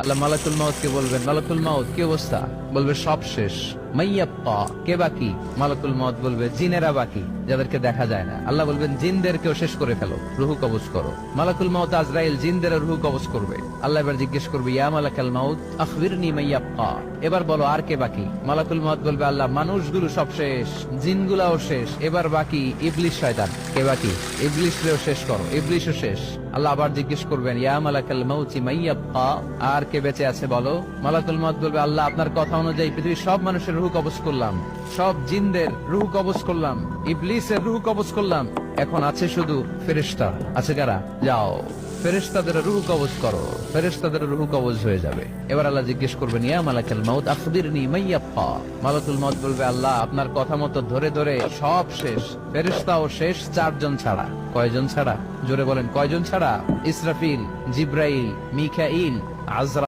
আল্লাহ মালাকুল মাউত কে বলবেন, মালাকুল মাউত কি অবস্থা? বলবে সব শেষ। মাইয়াব্বা, কে বাকি? মালাকুল মাউত বলবে জিনেরা বাকি, যাদেরকে দেখা যায় না। আল্লাহ বলবেন জিনদেরকেও শেষ করে ফেলো, রুহু কবজ করো। মালাকুল মাউত আজরাইল জিনদের রুহু কবজ করবে। আল্লাহ এবার জিজ্ঞেস করবে, ইয়া মালাকাল মাউত আখবিরনি মাইয়াব্বা, এবার বলো আর কে বাকি? মালাকুল মাউত বলবে, আল্লাহ মানুষগুলো সব শেষ, জিনগুলাও শেষ, এবার বাকি ইবলিস শয়তান। কে বাকি? ইবলিসরেও শেষ করো, ইবলিসও শেষ। আল্লাহ আবার জিজ্ঞেস করবেন, ইয়া মালাকাল মাউতি মাইয়াব্বা, আর কে বেঁচে আছে বলো? মালাকুল মাউত বলবে, আল্লাহ আপনার কথা অনুযায়ী পৃথিবীর সব মানুষের রুহু কবজ করলাম, সব জিনদের রুহু কবজ করলাম, ইবলিসের রুহু কবজ করলাম, এখন আছে শুধু ফেরেশতা। আছে কারা? যাও ফেরেশতাদের রুহু কবজ করো। ফেরেশতাদের রুহু কবজ হয়ে যাবে। এবার আল্লাহ জিজ্ঞেস করবেন, ইয়া মালাকাল মাউত আখবিরনি মাইয়াব্বা। মালাকুল মাউত বলবে, আল্লাহ আপনার কথা মতো ধরে ধরে সব শেষ, ফেরেশতাও শেষ, 4 জন ছাড়া। কয়জন ছাড়া? জোরে বলেন, কয়জন ছাড়া? ইসরাফিল, জিব্রাইল, মিকাইল, আজরা